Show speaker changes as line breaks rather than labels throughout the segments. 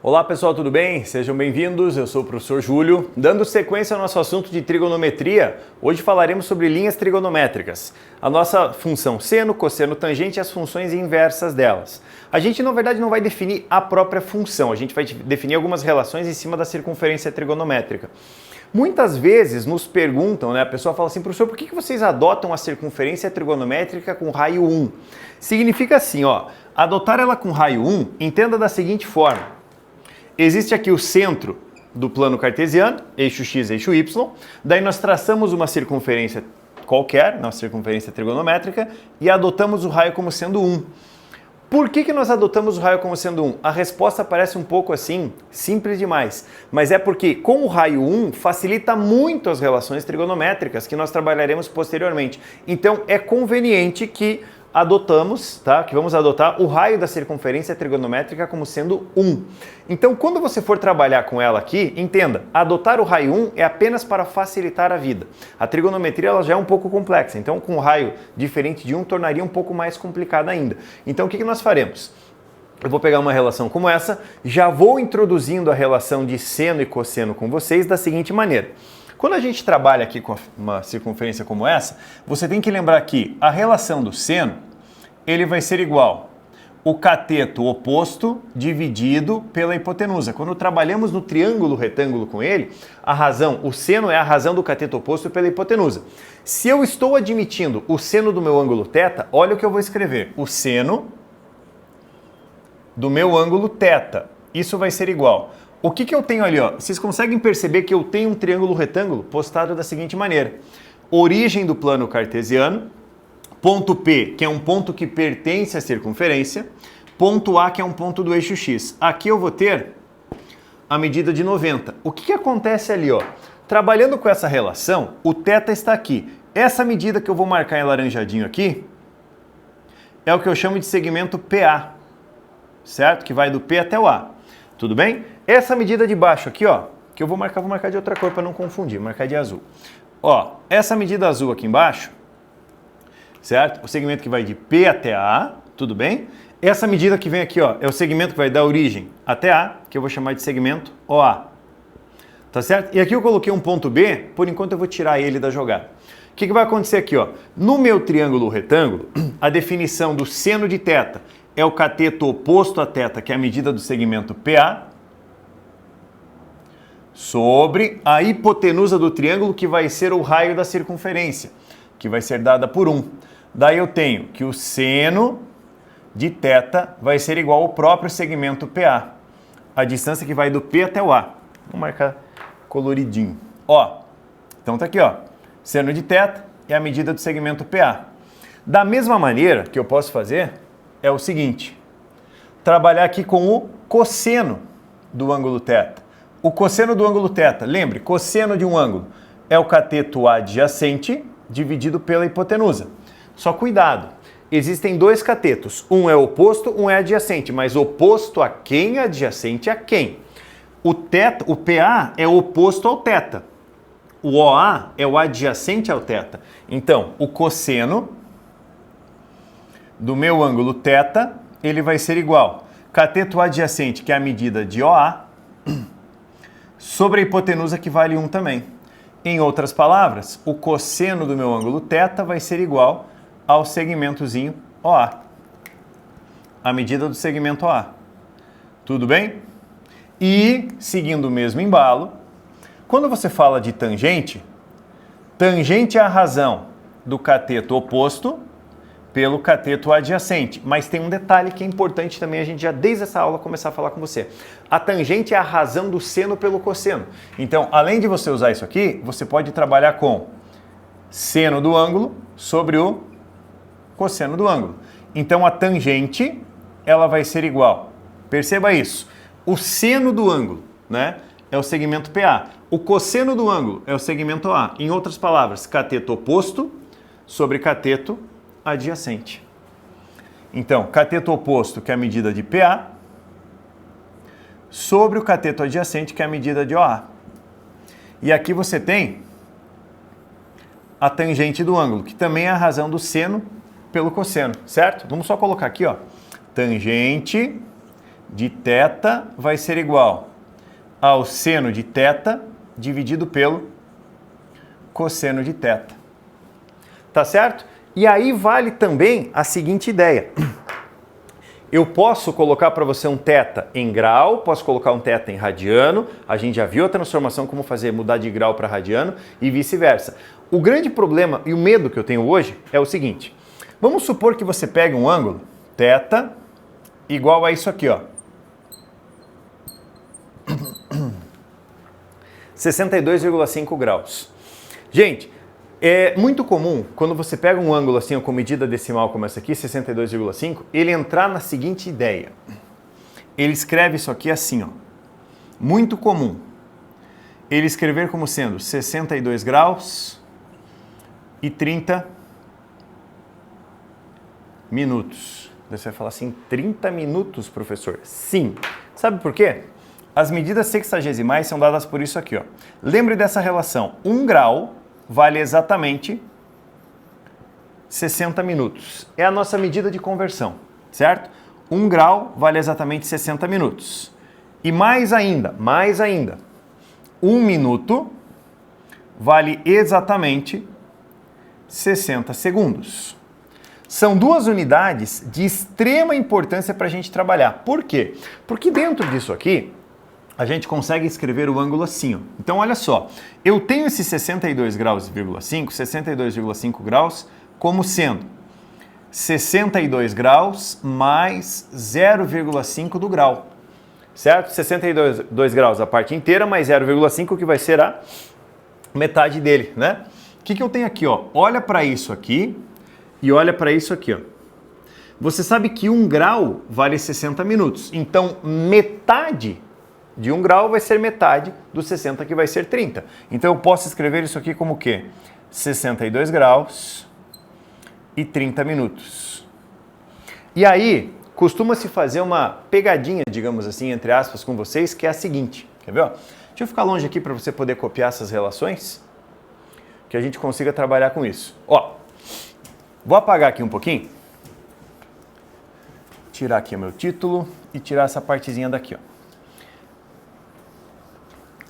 Olá pessoal, tudo bem? Sejam bem-vindos, eu sou o professor Júlio. Dando sequência ao nosso assunto de trigonometria, hoje falaremos sobre linhas trigonométricas. A nossa função seno, cosseno, tangente e as funções inversas delas. A gente, na verdade, não vai definir a própria função, a gente vai definir algumas relações em cima da circunferência trigonométrica. Muitas vezes nos perguntam, a pessoa fala assim, professor, por que vocês adotam a circunferência trigonométrica com raio 1? Significa assim, adotar ela com raio 1, entenda da seguinte forma. Existe aqui o centro do plano cartesiano, eixo x, eixo y, daí nós traçamos uma circunferência qualquer, uma circunferência trigonométrica, e adotamos o raio como sendo 1. Por que nós adotamos o raio como sendo 1? A resposta parece um pouco assim, simples demais, mas é porque com o raio 1 facilita muito as relações trigonométricas que nós trabalharemos posteriormente. Então é conveniente que vamos adotar o raio da circunferência trigonométrica como sendo 1. Então, quando você for trabalhar com ela aqui, entenda, adotar o raio 1 é apenas para facilitar a vida. A trigonometria ela já é um pouco complexa, então com um raio diferente de 1 tornaria um pouco mais complicada ainda. Então, o que nós faremos? Eu vou pegar uma relação como essa, já vou introduzindo a relação de seno e cosseno com vocês da seguinte maneira. Quando a gente trabalha aqui com uma circunferência como essa, você tem que lembrar que a relação do seno, ele vai ser igual o cateto oposto dividido pela hipotenusa. Quando trabalhamos no triângulo retângulo com ele, o seno é a razão do cateto oposto pela hipotenusa. Se eu estou admitindo o seno do meu ângulo θ, olha o que eu vou escrever. O seno do meu ângulo θ. Isso vai ser igual. O que eu tenho ali? Vocês conseguem perceber que eu tenho um triângulo retângulo postado da seguinte maneira. Origem do plano cartesiano, ponto P, que é um ponto que pertence à circunferência, ponto A, que é um ponto do eixo X. Aqui eu vou ter a medida de 90. O que acontece ali? Trabalhando com essa relação, o θ está aqui. Essa medida que eu vou marcar em laranjadinho aqui é o que eu chamo de segmento PA, certo? Que vai do P até o A. Tudo bem? Essa medida de baixo aqui, que eu vou marcar de outra cor para não confundir, marcar de azul. Essa medida azul aqui embaixo, certo? O segmento que vai de P até A, tudo bem? Essa medida que vem aqui, é o segmento que vai da origem até A, que eu vou chamar de segmento OA. Tá certo? E aqui eu coloquei um ponto B, por enquanto eu vou tirar ele da jogada. O que vai acontecer aqui, No meu triângulo retângulo, a definição do seno de θ é o cateto oposto a θ, que é a medida do segmento PA, sobre a hipotenusa do triângulo, que vai ser o raio da circunferência, que vai ser dada por 1. Daí eu tenho que o seno de θ vai ser igual ao próprio segmento PA, a distância que vai do P até o A. Vou marcar coloridinho. Então tá aqui, seno de θ é a medida do segmento PA. Da mesma maneira que eu posso fazer é o seguinte, trabalhar aqui com o cosseno do ângulo θ. O cosseno do ângulo θ, lembre, cosseno de um ângulo é o cateto adjacente dividido pela hipotenusa. Só cuidado, existem dois catetos, um é oposto, um é adjacente, mas oposto a quem? Adjacente a quem? O PA é oposto ao θ, o OA é o adjacente ao θ. Então, o cosseno do meu ângulo θ, ele vai ser igual cateto adjacente, que é a medida de OA, sobre a hipotenusa, que vale 1 também. Em outras palavras, o cosseno do meu ângulo θ vai ser igual ao segmentozinho OA, a medida do segmento OA. Tudo bem? E, seguindo o mesmo embalo, quando você fala de tangente, tangente é a razão do cateto oposto pelo cateto adjacente. Mas tem um detalhe que é importante também, a gente já desde essa aula começar a falar com você. A tangente é a razão do seno pelo cosseno. Então, além de você usar isso aqui, você pode trabalhar com seno do ângulo sobre o cosseno do ângulo. Então, a tangente, ela vai ser igual. Perceba isso. O seno do ângulo, é o segmento PA. O cosseno do ângulo é o segmento A. Em outras palavras, cateto oposto sobre cateto adjacente. Então, cateto oposto, que é a medida de PA, sobre o cateto adjacente, que é a medida de OA. E aqui você tem a tangente do ângulo, que também é a razão do seno pelo cosseno, certo? Vamos só colocar aqui, tangente de θ vai ser igual ao seno de θ dividido pelo cosseno de θ. Tá certo? E aí vale também a seguinte ideia. Eu posso colocar para você um θ em grau, posso colocar um θ em radiano, a gente já viu a transformação, como fazer, mudar de grau para radiano e vice-versa. O grande problema e o medo que eu tenho hoje é o seguinte. Vamos supor que você pegue um ângulo θ igual a isso aqui, ó. 62,5 graus. Gente, é muito comum, quando você pega um ângulo assim, com medida decimal como essa aqui, 62,5, ele entrar na seguinte ideia. Ele escreve isso aqui assim, ó. Muito comum. Ele escrever como sendo 62 graus e 30 minutos. Você vai falar assim, 30 minutos, professor? Sim. Sabe por quê? As medidas sexagesimais são dadas por isso aqui, ó. Lembre dessa relação. 1 grau vale exatamente 60 minutos. É a nossa medida de conversão, certo? 1 grau vale exatamente 60 minutos. E mais ainda, 1 minuto vale exatamente 60 segundos. São duas unidades de extrema importância para a gente trabalhar. Por quê? Porque dentro disso aqui, a gente consegue escrever o ângulo assim, ó. Então, olha só, eu tenho esse 62 graus, 62,5 graus, como sendo 62 graus mais 0,5 do grau, certo? 62 graus a parte inteira, mais 0,5, que vai ser a metade dele, né? O que eu tenho aqui, ó? Olha para isso aqui e olha para isso aqui, ó. Você sabe que 1 grau vale 60 minutos, então metade de 1 grau vai ser metade dos 60, que vai ser 30. Então eu posso escrever isso aqui como o quê? 62 graus e 30 minutos. E aí, costuma-se fazer uma pegadinha, digamos assim, entre aspas, com vocês, que é a seguinte. Quer ver? Ó? Deixa eu ficar longe aqui para você poder copiar essas relações, que a gente consiga trabalhar com isso. Ó, vou apagar aqui um pouquinho. Tirar aqui o meu título e tirar essa partezinha daqui, ó.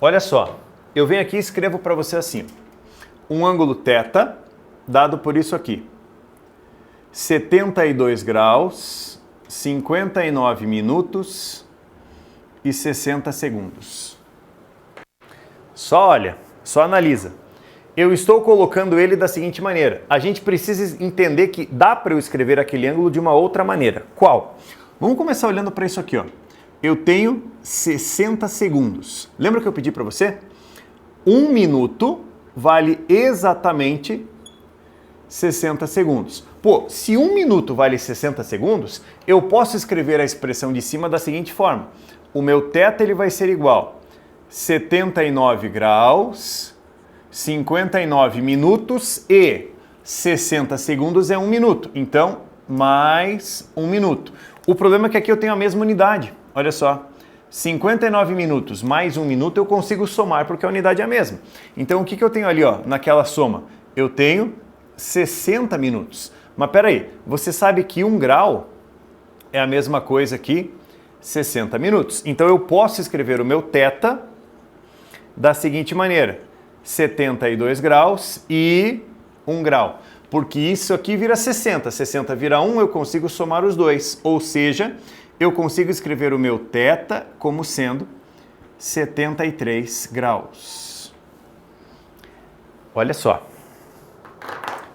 Olha só, eu venho aqui e escrevo para você assim, um ângulo θ, dado por isso aqui, 72 graus, 59 minutos e 60 segundos. Só olha, só analisa. Eu estou colocando ele da seguinte maneira, a gente precisa entender que dá para eu escrever aquele ângulo de uma outra maneira. Qual? Vamos começar olhando para isso aqui, ó. Eu tenho 60 segundos. Lembra que eu pedi para você? 1 minuto vale exatamente 60 segundos. Pô, se 1 minuto vale 60 segundos, eu posso escrever a expressão de cima da seguinte forma. O meu θ ele vai ser igual 79 graus, 59 minutos e 60 segundos é 1 minuto. Então, mais 1 minuto. O problema é que aqui eu tenho a mesma unidade. Olha só, 59 minutos mais 1 minuto eu consigo somar porque a unidade é a mesma. Então o que eu tenho ali, ó, naquela soma? Eu tenho 60 minutos. Mas peraí, você sabe que 1 grau é a mesma coisa que 60 minutos. Então eu posso escrever o meu θ da seguinte maneira, 72 graus e 1 grau. Porque isso aqui vira 60, 60 vira 1, eu consigo somar os dois. Ou seja, eu consigo escrever o meu θ como sendo 73 graus. Olha só.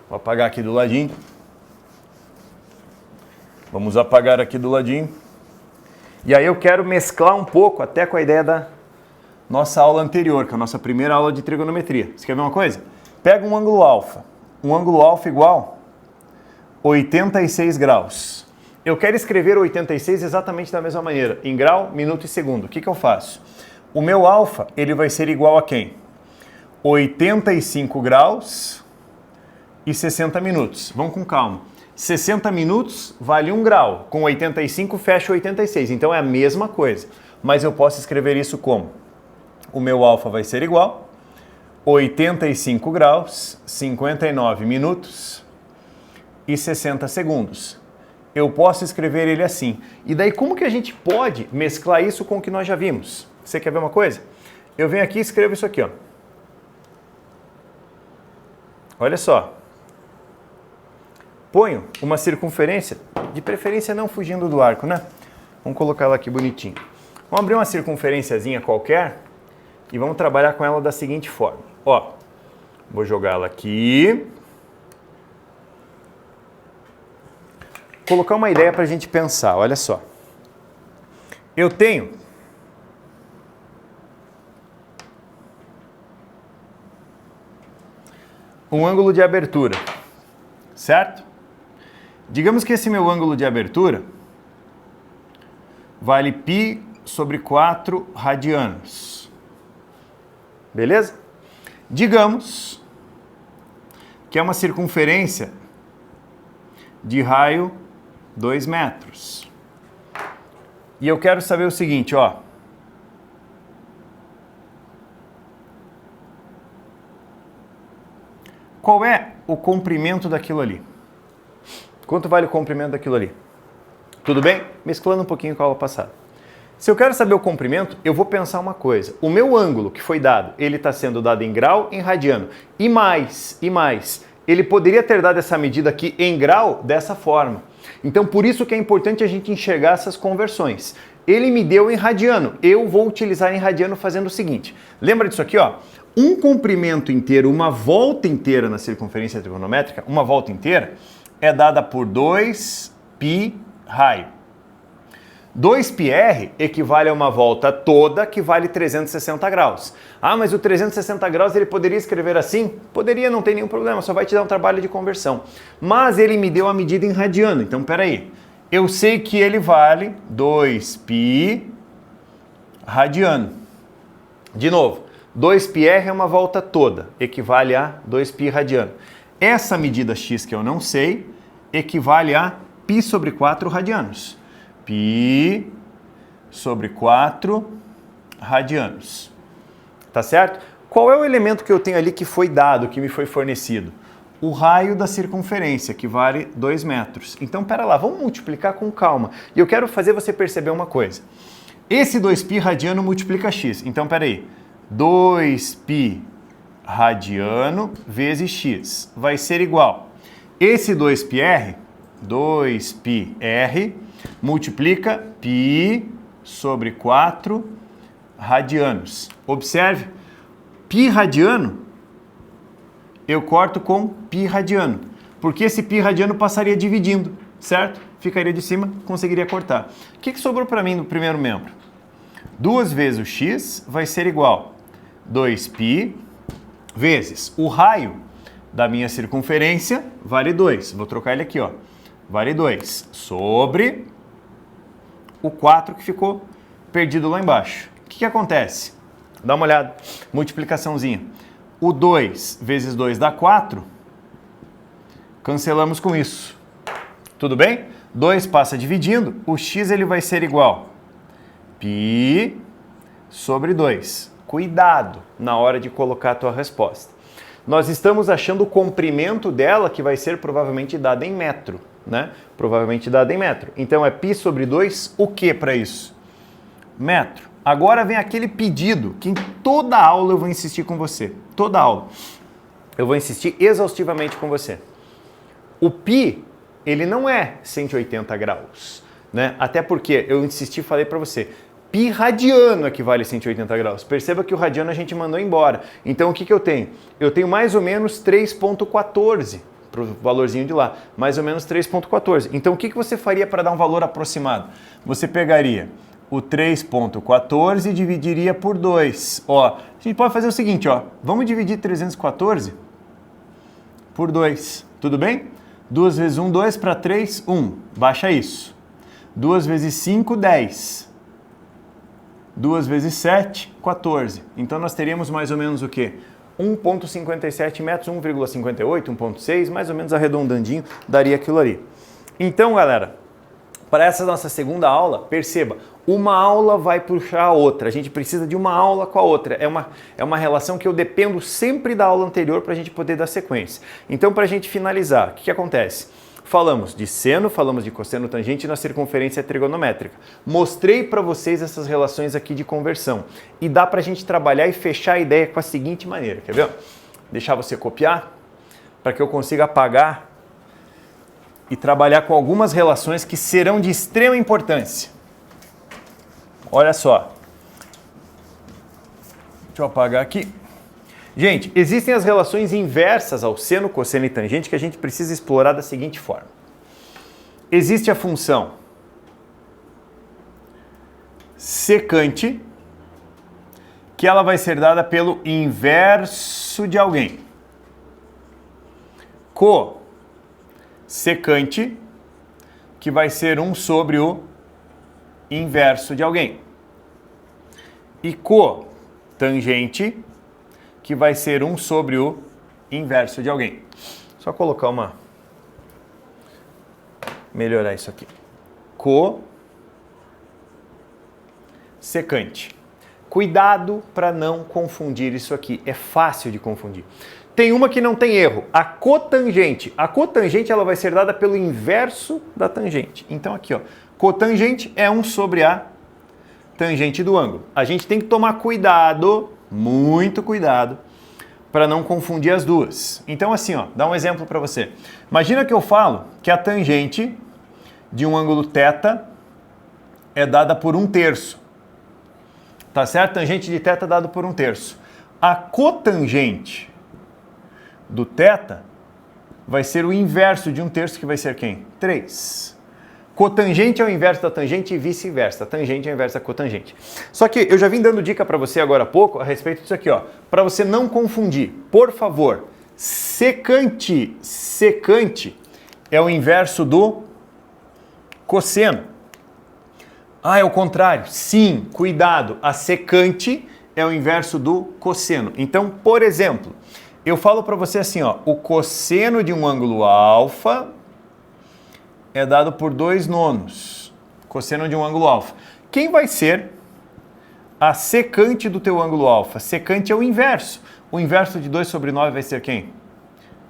Vou apagar aqui do ladinho. Vamos apagar aqui do ladinho. E aí eu quero mesclar um pouco até com a ideia da nossa aula anterior, que é a nossa primeira aula de trigonometria. Você quer ver uma coisa? Pega um ângulo alfa. Um ângulo alfa igual 86 graus. Eu quero escrever 86 exatamente da mesma maneira, em grau, minuto e segundo. O que eu faço? O meu alfa, ele vai ser igual a quem? 85 graus e 60 minutos. Vamos com calma. 60 minutos vale 1 grau. Com 85 fecha 86. Então é a mesma coisa. Mas eu posso escrever isso como? O meu alfa vai ser igual 85 graus, 59 minutos e 60 segundos. eu posso escrever ele assim. E daí como que a gente pode mesclar isso com o que nós já vimos? Você quer ver uma coisa? Eu venho aqui e escrevo isso aqui, ó. Olha só. Ponho uma circunferência, de preferência não fugindo do arco, né? Vamos colocar ela aqui bonitinho. Vamos abrir uma circunferênciazinha qualquer e vamos trabalhar com ela da seguinte forma. Ó, vou jogar ela aqui. Colocar uma ideia para a gente pensar, olha só. Eu tenho um ângulo de abertura, certo? Digamos que esse meu ângulo de abertura vale π sobre 4 radianos. Beleza? Digamos que é uma circunferência de raio 2 metros. E eu quero saber o seguinte, ó. Qual é o comprimento daquilo ali? Quanto vale o comprimento daquilo ali? Tudo bem? Mesclando um pouquinho com a aula passada. Se eu quero saber o comprimento, eu vou pensar uma coisa. O meu ângulo que foi dado, ele está sendo dado em grau, em radiano. E mais, ele poderia ter dado essa medida aqui em grau dessa forma. Então, por isso que é importante a gente enxergar essas conversões. Ele me deu em radiano, eu vou utilizar em radiano fazendo o seguinte. Lembra disso aqui, ó? Um comprimento inteiro, uma volta inteira na circunferência trigonométrica, uma volta inteira, é dada por 2π raio. 2πr equivale a uma volta toda que vale 360 graus. Ah, mas o 360 graus ele poderia escrever assim? Poderia, não tem nenhum problema, só vai te dar um trabalho de conversão. Mas ele me deu a medida em radiano, então peraí. Eu sei que ele vale 2π radiano. De novo, 2πr é uma volta toda, equivale a 2π radiano. Essa medida x que eu não sei, equivale a π sobre 4 radianos. π sobre 4 radianos. Tá certo? Qual é o elemento que eu tenho ali que foi dado, que me foi fornecido? O raio da circunferência, que vale 2 metros. Então, pera lá, vamos multiplicar com calma. E eu quero fazer você perceber uma coisa. Esse 2π radiano multiplica x. Então, pera aí. 2π radiano vezes x vai ser igual. Esse 2πr multiplica π sobre 4 radianos. Observe, π radiano eu corto com π radiano, porque esse π radiano passaria dividindo, certo? Ficaria de cima, conseguiria cortar. O que sobrou para mim no primeiro membro? 2 vezes o x vai ser igual 2π vezes o raio da minha circunferência, vale 2. Vou trocar ele aqui, ó. Vale 2 sobre o 4 que ficou perdido lá embaixo. O que acontece? Dá uma olhada. Multiplicaçãozinha. O 2 vezes 2 dá 4. Cancelamos com isso. Tudo bem? 2 passa dividindo. O x ele vai ser igual π sobre 2. Cuidado na hora de colocar a tua resposta. Nós estamos achando o comprimento dela, que vai ser provavelmente dado em metro, né? Provavelmente dado em metro. Então é π sobre 2, o que para isso? Metro. Agora vem aquele pedido que em toda aula eu vou insistir com você. Toda aula. Eu vou insistir exaustivamente com você. O π, ele não é 180 graus, né? Até porque eu insisti e falei para você, π radiano equivale a 180 graus. Perceba que o radiano a gente mandou embora. Então o que eu tenho? Eu tenho mais ou menos 3,14 para o valorzinho de lá. Mais ou menos 3,14. Então o que você faria para dar um valor aproximado? Você pegaria o 3,14 e dividiria por 2. Ó, a gente pode fazer o seguinte, ó. Vamos dividir 314 por 2. Tudo bem? 2 vezes 1, 2 para 3, 1. Baixa isso. 2 vezes 5, 10. 2 vezes 7, 14. Então nós teríamos mais ou menos o quê? 1,57 metros, 1,58, 1,6, mais ou menos arredondandinho, daria aquilo ali. Então, galera, para essa nossa segunda aula, perceba, uma aula vai puxar a outra. A gente precisa de uma aula com a outra. É uma relação que eu dependo sempre da aula anterior para a gente poder dar sequência. Então, para a gente finalizar, o que acontece? Falamos de seno, falamos de cosseno tangente na circunferência trigonométrica. Mostrei para vocês essas relações aqui de conversão. E dá para a gente trabalhar e fechar a ideia com a seguinte maneira, quer ver? Deixar você copiar para que eu consiga apagar e trabalhar com algumas relações que serão de extrema importância. Olha só. Deixa eu apagar aqui. Gente, existem as relações inversas ao seno, cosseno e tangente que a gente precisa explorar da seguinte forma. Existe a função secante, que ela vai ser dada pelo inverso de alguém. Cossecante, que vai ser 1 sobre o inverso de alguém. E cotangente, que vai ser 1 sobre o inverso de alguém. Só colocar melhorar isso aqui. Cossecante. Cuidado para não confundir isso aqui. É fácil de confundir. Tem uma que não tem erro, a cotangente. A cotangente ela vai ser dada pelo inverso da tangente. Então aqui, ó, cotangente é 1 sobre a tangente do ângulo. A gente tem que tomar cuidado, muito cuidado, para não confundir as duas. Então assim, ó, dá um exemplo para você. Imagina que eu falo que a tangente de um ângulo θ é dada por 1/3. Tá certo? Tangente de θ é dado por 1/3. A cotangente do θ vai ser o inverso de 1/3, que vai ser quem? 3. Cotangente é o inverso da tangente e vice-versa. A tangente é o inverso da cotangente. Só que eu já vim dando dica para você agora há pouco a respeito disso aqui, ó. Para você não confundir, por favor, secante é o inverso do cosseno. Ah, é o contrário. Sim, cuidado. A secante é o inverso do cosseno. Então, por exemplo, eu falo para você assim, ó, o cosseno de um ângulo alfa é dado por 2/9. Cosseno de um ângulo alfa. Quem vai ser a secante do teu ângulo alfa? Secante é o inverso. O inverso de 2 sobre 9 vai ser quem?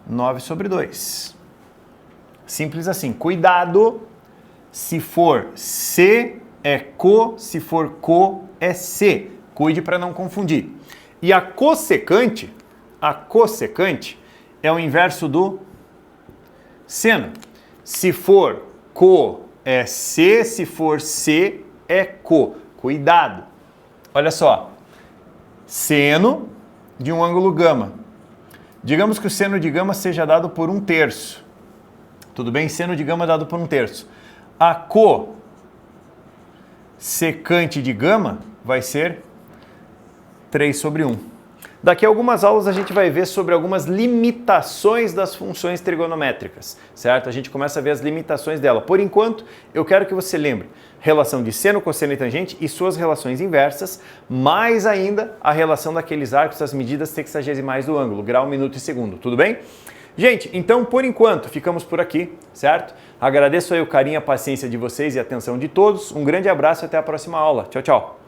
9 sobre 2. Simples assim. Cuidado, se for C é co, se for co é C. Cuide para não confundir. E a cossecante é o inverso do seno. Se for co é C, se for C é co. Cuidado. Olha só. Seno de um ângulo gama. Digamos que o seno de gama seja dado por 1/3. Tudo bem? Seno de gama é dado por 1/3. A cossecante de gama vai ser 3 sobre 1. Daqui a algumas aulas a gente vai ver sobre algumas limitações das funções trigonométricas, certo? A gente começa a ver as limitações dela. Por enquanto, eu quero que você lembre relação de seno, cosseno e tangente e suas relações inversas, mais ainda a relação daqueles arcos, as medidas sexagesimais do ângulo, grau, minuto e segundo, tudo bem? Gente, então por enquanto ficamos por aqui, certo? Agradeço aí o carinho, a paciência de vocês e a atenção de todos. Um grande abraço e até a próxima aula. Tchau, tchau!